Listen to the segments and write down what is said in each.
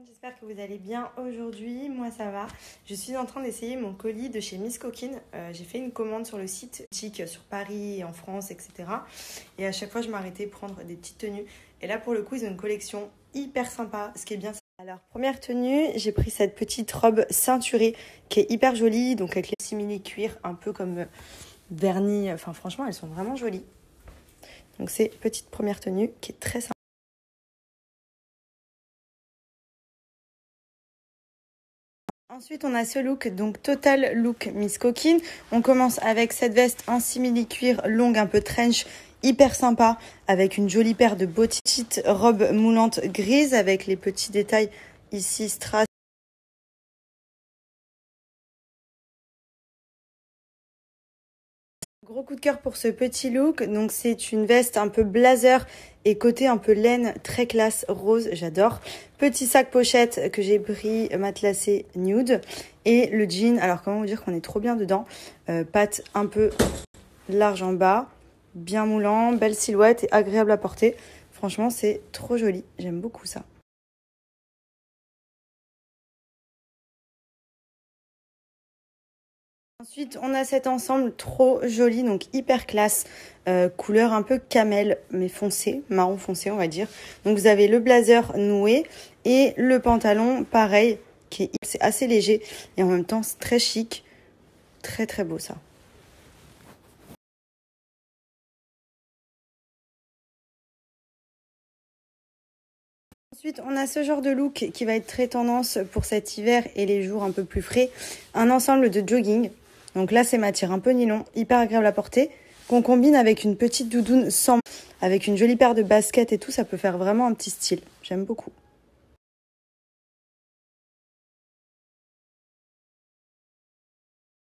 monde, j'espère que vous allez bien aujourd'hui. Moi ça va. Je suis en train d'essayer mon colis de chez Miss Coquine. J'ai fait une commande sur le site boutique sur Paris, en France, etc. Et à chaque fois je m'arrêtais prendre des petites tenues. Et là pour le coup ils ont une collection hyper sympa. Ce qui est bien. Alors première tenue, j'ai pris cette petite robe ceinturée qui est hyper jolie. Donc avec les simili cuir un peu comme vernis. Enfin franchement elles sont vraiment jolies. Donc c'est petite première tenue qui est très sympa. Ensuite, on a ce look, donc total look Miss Coquine. On commence avec cette veste en simili cuir longue, un peu trench, hyper sympa, avec une jolie paire de bottes, petite robe moulante grise avec les petits détails ici strass. Gros coup de cœur pour ce petit look. Donc c'est une veste un peu blazer et côté un peu laine, très classe, rose, j'adore. Petit sac pochette que j'ai pris matelassé nude. Et le jean, alors comment vous dire qu'on est trop bien dedans. Patte un peu large en bas, bien moulant, belle silhouette et agréable à porter. Franchement c'est trop joli, j'aime beaucoup ça. Ensuite, on a cet ensemble trop joli, donc hyper classe, couleur un peu camel, mais foncé, marron foncé, on va dire. Donc, vous avez le blazer noué et le pantalon, pareil, c'est assez léger et en même temps, c'est très chic. Très, très beau, ça. Ensuite, on a ce genre de look qui va être très tendance pour cet hiver et les jours un peu plus frais. Un ensemble de jogging. Donc là, c'est matière un peu nylon, hyper agréable à porter, qu'on combine avec une petite doudoune sans, avec une jolie paire de baskets et tout, ça peut faire vraiment un petit style. J'aime beaucoup.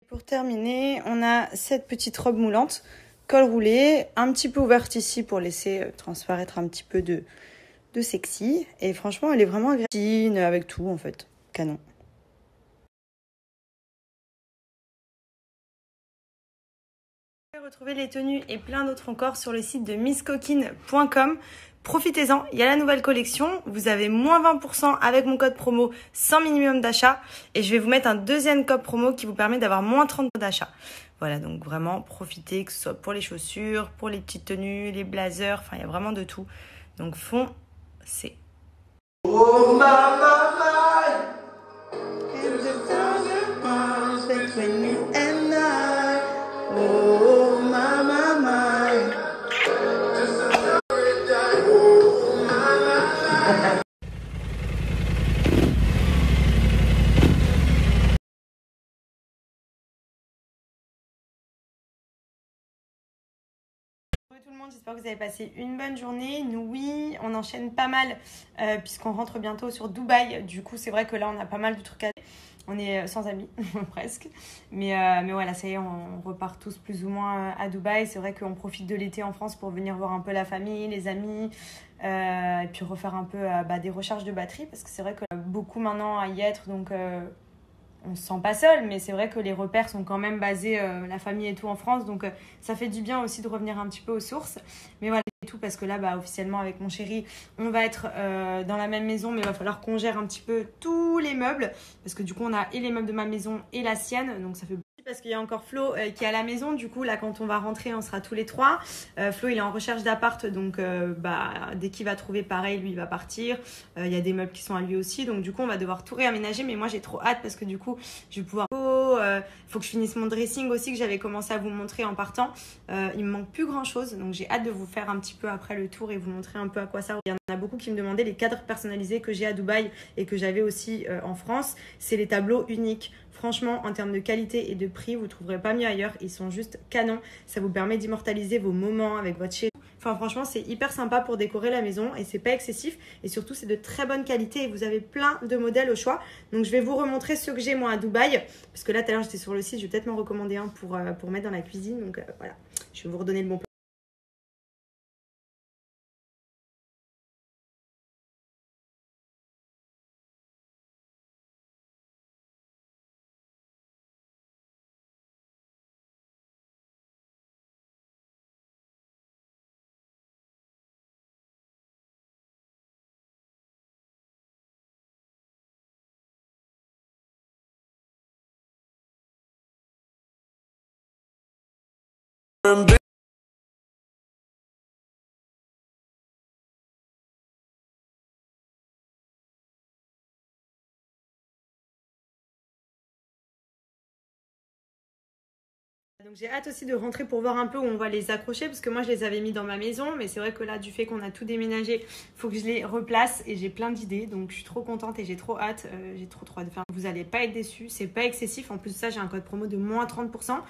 Pour terminer, on a cette petite robe moulante, col roulé, un petit peu ouverte ici pour laisser transparaître un petit peu de sexy. Et franchement, elle est vraiment agréable avec tout en fait. Canon. Vous pouvez retrouver les tenues et plein d'autres encore sur le site de misscoquine.com. Profitez-en, il y a la nouvelle collection. Vous avez moins 20% avec mon code promo sans minimum d'achat. Et je vais vous mettre un deuxième code promo qui vous permet d'avoir moins 30% d'achat. Voilà, donc vraiment profitez, que ce soit pour les chaussures, pour les petites tenues, les blazers, enfin il y a vraiment de tout. Donc foncez. Oh mama, oh mama. Bonjour tout le monde, j'espère que vous avez passé une bonne journée. Nous, oui, on enchaîne pas mal puisqu'on rentre bientôt sur Dubaï. Du coup, c'est vrai que là, on a pas mal de trucs à... On est sans amis, presque. Mais voilà, ça y est, on repart tous plus ou moins à Dubaï. C'est vrai qu'on profite de l'été en France pour venir voir un peu la famille, les amis, et puis refaire un peu des recharges de batterie parce que c'est vrai que beaucoup maintenant à y être, donc on se sent pas seul, mais c'est vrai que les repères sont quand même basés, la famille et tout en France, donc ça fait du bien aussi de revenir un petit peu aux sources. Mais voilà, c'est tout parce que là, officiellement avec mon chéri, on va être dans la même maison, mais il va falloir qu'on gère un petit peu tous les meubles, parce que du coup, on a et les meubles de ma maison et la sienne, donc ça fait parce qu'il y a encore Flo qui est à la maison. Du coup, là, quand on va rentrer, on sera tous les trois. Flo, il est en recherche d'appart, donc dès qu'il va trouver pareil, lui, il va partir. Il y a des meubles qui sont à lui aussi, donc du coup, on va devoir tout réaménager. Mais moi, j'ai trop hâte parce que du coup, je vais pouvoir... faut que je finisse mon dressing aussi que j'avais commencé à vous montrer en partant. Il me manque plus grand chose, donc j'ai hâte de vous faire un petit peu après le tour et vous montrer un peu à quoi ça ressemble. Il y en a beaucoup qui me demandaient les cadres personnalisés que j'ai à Dubaï et que j'avais aussi en France. C'est les tableaux uniques. Franchement, en termes de qualité et de prix, vous ne trouverez pas mieux ailleurs. Ils sont juste canons. Ça vous permet d'immortaliser vos moments avec votre chez. Enfin, franchement, c'est hyper sympa pour décorer la maison et c'est pas excessif. Et surtout, c'est de très bonne qualité et vous avez plein de modèles au choix. Donc, je vais vous remontrer ceux que j'ai moi à Dubaï. Parce que là, tout à l'heure, j'étais sur le site. Je vais peut-être m'en recommander un pour mettre dans la cuisine. Donc, voilà. Je vais vous redonner le bon plan. Donc j'ai hâte aussi de rentrer pour voir un peu où on va les accrocher parce que moi je les avais mis dans ma maison, mais c'est vrai que là du fait qu'on a tout déménagé, il faut que je les replace et j'ai plein d'idées, donc je suis trop contente et j'ai trop hâte, j'ai trop hâte de faire. Vous allez pas être déçus, c'est pas excessif, en plus de ça j'ai un code promo de moins 30%.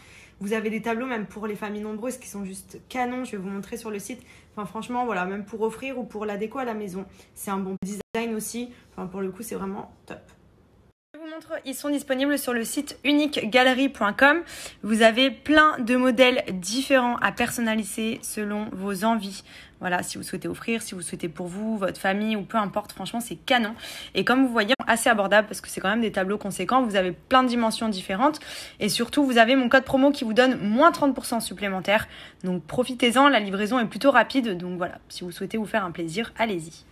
Vous avez des tableaux même pour les familles nombreuses qui sont juste canons, je vais vous montrer sur le site. Enfin franchement voilà, même pour offrir ou pour la déco à la maison, c'est un bon design aussi, enfin pour le coup c'est vraiment top. Je vous montre, ils sont disponibles sur le site uniquegalerie.com. Vous avez plein de modèles différents à personnaliser selon vos envies. Voilà, si vous souhaitez offrir, si vous souhaitez pour vous, votre famille ou peu importe, franchement c'est canon. Et comme vous voyez, assez abordable parce que c'est quand même des tableaux conséquents. Vous avez plein de dimensions différentes et surtout vous avez mon code promo qui vous donne moins 30% supplémentaire. Donc profitez-en, la livraison est plutôt rapide. Donc voilà, si vous souhaitez vous faire un plaisir, allez-y.